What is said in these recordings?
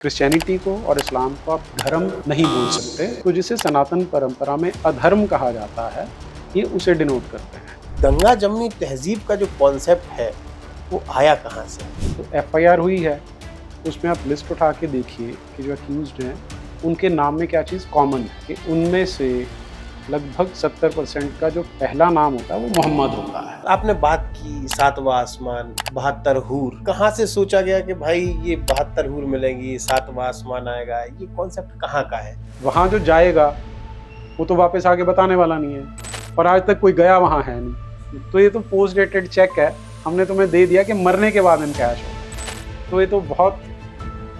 Christianity को और इस्लाम को आप धर्म नहीं बोल सकते, तो जिसे सनातन परंपरा में अधर्म कहा जाता है, ये उसे डिनोट करते हैं। गंगा जमनी तहजीब का जो कॉन्सेप्ट है वो आया कहाँ से? तो एफआईआर हुई है, उसमें आप लिस्ट उठा के देखिए कि जो अक्यूज्ड हैं उनके नाम में क्या चीज़ कॉमन है कि उनमें से लगभग 70% का जो पहला नाम होता है वो मोहम्मद होता है। आपने बात की सातवां आसमान, 72 हूर, कहाँ से सोचा गया कि भाई ये 72 हूर मिलेंगी, सातवां आसमान आएगा? ये कॉन्सेप्ट कहाँ का है? वहाँ जो जाएगा वो तो वापस आके बताने वाला नहीं है, और आज तक कोई गया वहाँ है नहीं। तो ये तो पोस्ट डेटेड चेक है, हमने तुम्हें दे दिया कि मरने के बाद इन कैश हो। तो ये तो बहुत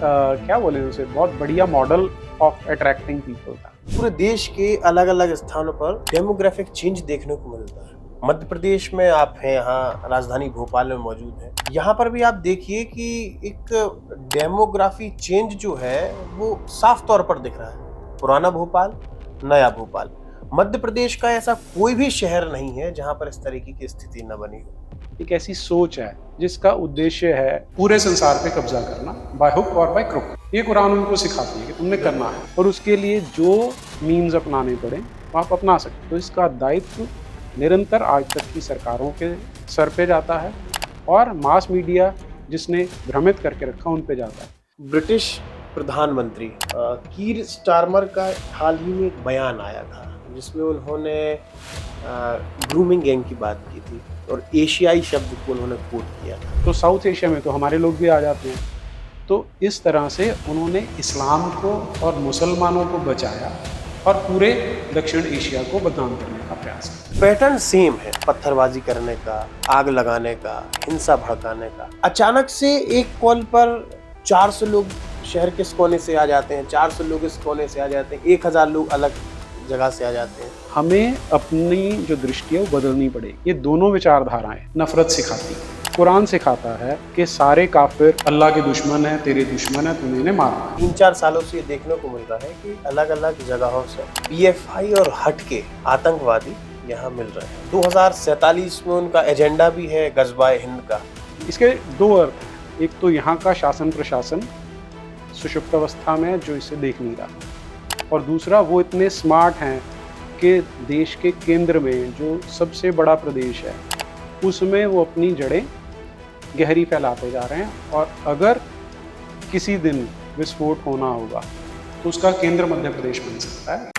क्या बोले उसे, बहुत बढ़िया मॉडल ऑफ अट्रैक्टिंग पीपल था। पूरे देश के अलग अलग स्थानों पर डेमोग्राफिक चेंज देखने को मिलता है। मध्य प्रदेश में आप हैं, यहाँ राजधानी भोपाल में मौजूद हैं। यहाँ पर भी आप देखिए कि एक डेमोग्राफी चेंज जो है वो साफ तौर पर दिख रहा है। पुराना भोपाल, नया भोपाल। मध्य प्रदेश का ऐसा कोई भी शहर नहीं है जहाँ पर इस तरीके की स्थिति न बनी हो। एक ऐसी सोच है जिसका उद्देश्य है पूरे संसार पे कब्जा करना, बाय हुक और बाय क्रुक। ये कुरान उनको सिखाती है कि तुमने करना है, और उसके लिए जो मीन्स अपनाने पड़े वो आप अपना सकते। तो इसका दायित्व निरंतर आज तक की सरकारों के सर पे जाता है, और मास मीडिया जिसने भ्रमित करके रखा उन पे जाता है। ब्रिटिश प्रधानमंत्री कीर स्टारमर का हाल ही में एक बयान आया था जिसमें उन्होंने ग्रूमिंग गैंग की बात की थी और एशियाई शब्द को उन्होंने कोट किया था। तो साउथ एशिया में तो हमारे लोग भी आ जाते हैं। तो इस तरह से उन्होंने इस्लाम को और मुसलमानों को बचाया और पूरे दक्षिण एशिया को बदनाम करने का प्रयास किया। पैटर्न सेम है, पत्थरबाजी करने का, आग लगाने का, हिंसा भड़काने का। अचानक से एक कॉल पर 400 लोग शहर के इस कोने से आ जाते हैं, 400 लोग इस कोने से आ जाते हैं, 1000 लोग अलग जगह से आ जाते हैं। हमें अपनी जो दृष्टि है वो बदलनी पड़ेगी। ये दोनों विचारधाराएं नफरत सिखाती है। कुरान सिखाता है कि सारे काफिर अल्लाह के दुश्मन हैं, तेरे दुश्मन हैं, तूने इन्हें मारना। 3-4 सालों से ये देखने को मिल रहा है कि अलग अलग जगहों से पीएफआई और हट के आतंकवादी यहाँ मिल रहे हैं। 2047 में उनका एजेंडा भी है गज़वाए हिंद का। इसके दो अर्थ हैं। एक तो यहाँ का शासन प्रशासन सुषुप्त अवस्था में जो इसे देख नहीं रहा, और दूसरा वो इतने स्मार्ट हैं कि देश के केंद्र में जो सबसे बड़ा प्रदेश है उसमें वो अपनी जड़ें गहरी फैलाते जा रहे हैं, और अगर किसी दिन विस्फोट होना होगा तो उसका केंद्र मध्य प्रदेश बन सकता है।